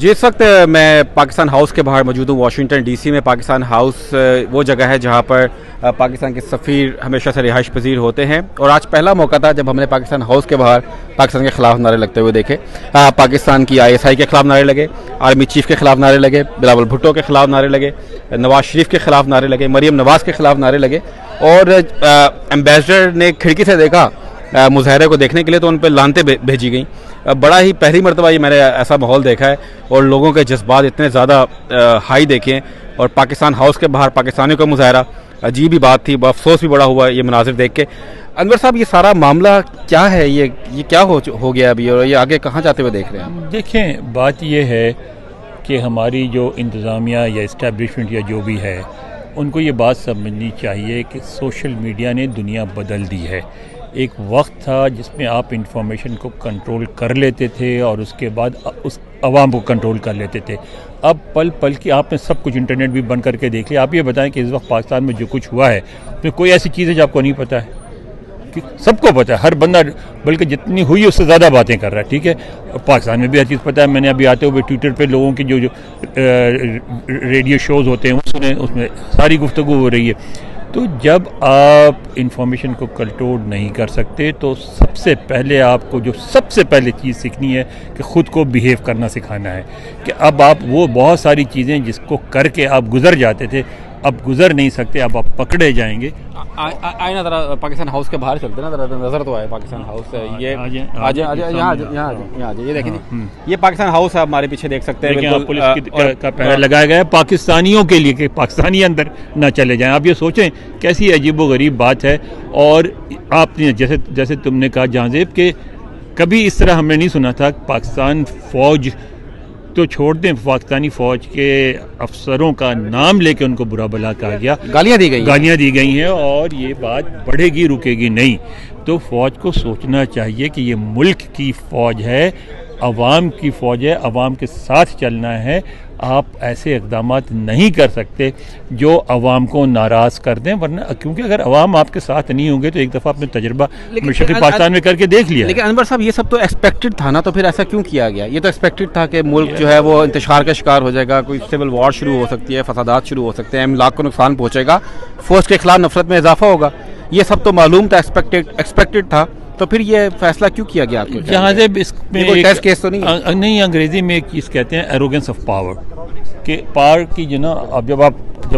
جی اس وقت میں پاکستان ہاؤس کے باہر موجود ہوں. واشنگٹن ڈی سی میں پاکستان ہاؤس وہ جگہ ہے جہاں پر پاکستان کے سفیر ہمیشہ سے رہائش پذیر ہوتے ہیں, اور آج پہلا موقع تھا جب ہم نے پاکستان ہاؤس کے باہر پاکستان کے خلاف نعرے لگتے ہوئے دیکھے. پاکستان کی ISI کے خلاف نعرے لگے, آرمی چیف کے خلاف نعرے لگے, بلاول بھٹو کے خلاف نعرے لگے, نواز شریف کے خلاف نعرے لگے, مریم نواز کے خلاف نعرے لگے, اور ایمبیسڈر نے کھڑکی سے دیکھا مظاہرے کو دیکھنے کے لیے تو ان پہ لانتیں بھیجی گئیں. بڑا ہی پہلی مرتبہ یہ میں نے ایسا ماحول دیکھا ہے, اور لوگوں کے جذبات اتنے زیادہ ہائی دیکھے ہیں. اور پاکستان ہاؤس کے باہر پاکستانیوں کا مظاہرہ عجیب ہی بات تھی, افسوس بھی بڑا ہوا یہ مناظر دیکھ کے. انور صاحب, یہ سارا معاملہ کیا ہے, یہ کیا ہو گیا ابھی, اور یہ آگے کہاں جاتے ہوئے دیکھ رہے ہیں؟ دیکھیں, بات یہ ہے کہ ہماری جو انتظامیہ یا اسٹیبلشمنٹ یا جو بھی ہے, ان کو یہ بات سمجھنی چاہیے کہ سوشل میڈیا نے دنیا بدل دی ہے. ایک وقت تھا جس میں آپ انفارمیشن کو کنٹرول کر لیتے تھے اور اس کے بعد اس عوام کو کنٹرول کر لیتے تھے. اب پل پل کی آپ نے سب کچھ انٹرنیٹ بھی بند کر کے دیکھ لیا. آپ یہ بتائیں کہ اس وقت پاکستان میں جو کچھ ہوا ہے اس میں کوئی ایسی چیز ہے جو آپ کو نہیں پتہ ہے؟ کہ سب کو پتہ ہے, ہر بندہ, بلکہ جتنی ہوئی اس سے زیادہ باتیں کر رہا ہے. ٹھیک ہے, پاکستان میں بھی ہر چیز پتہ ہے. میں نے ابھی آتے ہوئے ٹویٹر پہ لوگوں کی جو ریڈیو شوز ہوتے ہیں اس میں ساری گفتگو ہو رہی ہے. تو جب آپ انفارمیشن کو کنٹرول نہیں کر سکتے تو سب سے پہلے آپ کو جو سب سے پہلے چیز سیکھنی ہے کہ خود کو بیہیو کرنا سکھانا ہے. کہ اب آپ وہ بہت ساری چیزیں جس کو کر کے آپ گزر جاتے تھے, اب گزر نہیں سکتے, اب آپ پکڑے جائیں گے. آئے نا ذرا پاکستان ہاؤس کے باہر چلتے نا, ذرا نظر تو آئے پاکستان ہاؤس. یہ دیکھیں, یہ پاکستان ہاؤس ہے, ہمارے پیچھے دیکھ سکتے ہیں. پولیس کا پہرا لگایا گیا ہے پاکستانیوں کے لیے کہ پاکستانی اندر نہ چلے جائیں. آپ یہ سوچیں کیسی عجیب و غریب بات ہے. اور آپ نے جیسے تم نے کہا جہاں زیب کہ کبھی اس طرح ہم نے نہیں سنا تھا. پاکستان فوج تو چھوڑ دیں, پاکستانی فوج کے افسروں کا نام لے کے ان کو برا بلا کہا گیا, گالیاں دی گئی ہیں, اور یہ بات بڑھے گی رکے گی نہیں. تو فوج کو سوچنا چاہیے کہ یہ ملک کی فوج ہے, عوام کی فوج ہے, عوام کے ساتھ چلنا ہے. آپ ایسے اقدامات نہیں کر سکتے جو عوام کو ناراض کر دیں, ورنہ کیونکہ اگر عوام آپ کے ساتھ نہیں ہوں گے تو ایک دفعہ اپنے تجربہ مشرقی پاکستان میں کر کے دیکھ لیا. لیکن انور صاحب, یہ سب تو ایکسپیکٹڈ تھا نا, تو پھر ایسا کیوں کیا گیا؟ یہ تو ایکسپیکٹڈ تھا کہ ملک جو ہے وہ انتشار کا شکار ہو جائے گا, کوئی سول وار شروع ہو سکتی ہے, فسادات شروع ہو سکتے ہیں, املاک کو نقصان پہنچے گا, فوج کے خلاف نفرت میں اضافہ ہوگا. یہ سب تو معلوم تھا, ایکسپیکٹڈ تھا. تو پھر یہ فیصلہ کیوں کیا گیا آپ کو؟ جہاں سے اس میں ٹیسٹ کیس تو نہیں, انگریزی میں ایک چیز کہتے ہیں ایروگنس آف پاور, کہ پاور کی جو نا, اب جب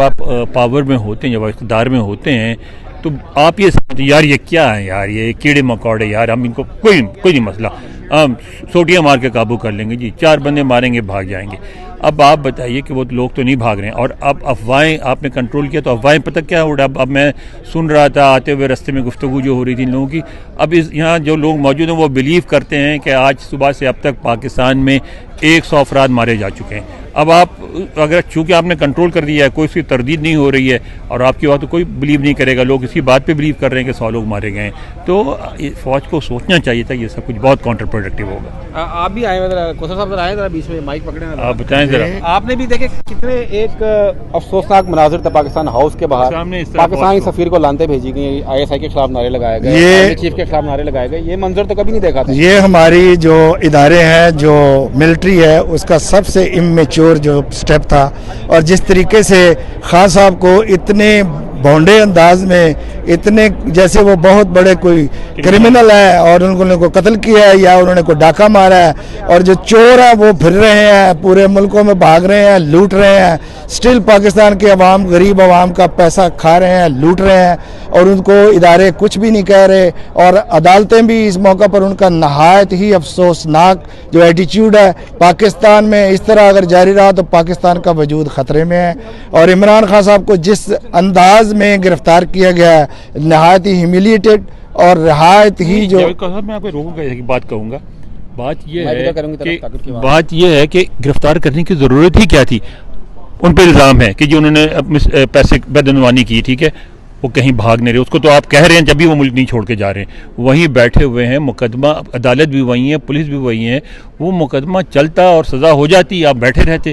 آپ پاور میں ہوتے ہیں, جب آپ اقتدار میں ہوتے ہیں تو آپ یہ سمجھتے یار یہ کیا ہے, یار یہ کیڑے مکوڑے, یار ہم ان کو کوئی نہیں مسئلہ, ہم سوٹیاں مار کے قابو کر لیں گے, جی 4 بندے ماریں گے بھاگ جائیں گے. اب آپ بتائیے کہ وہ لوگ تو نہیں بھاگ رہے ہیں, اور اب افواہیں آپ نے کنٹرول کیا تو افواہیں پتہ کیا ہو رہا ہے. اب میں سن رہا تھا آتے ہوئے رستے میں گفتگو جو ہو رہی تھی ان لوگوں کی, اب یہاں جو لوگ موجود ہیں وہ بلیو کرتے ہیں کہ آج صبح سے اب تک پاکستان میں 100 افراد مارے جا چکے ہیں. اب آپ اگر چونکہ آپ نے کنٹرول کر دیا ہے, کوئی اس کی تردید نہیں ہو رہی ہے, اور آپ کی بات تو کوئی بلیو نہیں کرے گا, لوگ اسی بات پہ بلیو کر رہے ہیں کہ 100 لوگ مارے گئے ہیں. تو فوج کو سوچنا چاہیے تھا یہ سب کچھ بہت کاؤنٹر پروڈکٹیو ہوگا. آپ بھی آئے ذرا, کوثر صاحب ذرا آئے, ذرا بیچ میں مائک پکڑیں, آپ بتائیں ذرا. آپ نے بھی دیکھے کتنے ایک افسوسناک مناظر تھا پاکستان ہاؤس کے باہر. پاکستانی سفیر کو لانتیں بھیجی گئی, ISI کے خلاف نعرے لگائے گئے, آرمی چیف کے خلاف نعرے لگائے گئے. یہ منظر تو کبھی نہیں دیکھا تھا. یہ ہماری جو ادارے ہیں, جو ملٹری ہے, اس کا سب سے امیچور جو سٹیپ تھا. اور جس طریقے سے خان صاحب کو اتنے بھونڈے انداز میں, اتنے جیسے وہ بہت بڑے کوئی کرمنل ہے اور انہوں کو قتل کیا ہے یا انہوں نے کوئی ڈاکہ مارا ہے, اور جو چور ہیں وہ پھر رہے ہیں, پورے ملکوں میں بھاگ رہے ہیں, لوٹ رہے ہیں, سٹل پاکستان کے عوام, غریب عوام کا پیسہ کھا رہے ہیں, لوٹ رہے ہیں, اور ان کو ادارے کچھ بھی نہیں کہہ رہے. اور عدالتیں بھی اس موقع پر ان کا نہایت ہی افسوسناک جو ایٹیچیوڈ ہے پاکستان میں, اس طرح اگر جاری رہا تو پاکستان کا وجود خطرے میں ہے. اور عمران خان صاحب کو جس انداز میں گرفتار کیا گیا ہے, نہایت ہی ہیومیلیٹڈ اور نہایت ہی جو, میں آپ کو روکوں گا, ایک بات کہوں گا. بات یہ ہے کہ گرفتار کرنے کی ضرورت ہی کیا تھی. ان پہ الزام ہے کہ جو انہوں نے پیسے بدعنوانی کی, ٹھیک ہے, وہ کہیں بھاگ نہیں رہے. اس کو تو آپ کہہ رہے ہیں جب بھی وہ ملک نہیں چھوڑ کے جا رہے ہیں, وہیں بیٹھے ہوئے ہیں. مقدمہ عدالت بھی وہی ہے, پولیس بھی وہی ہے. وہ مقدمہ چلتا اور سزا ہو جاتی, آپ بیٹھے رہتے.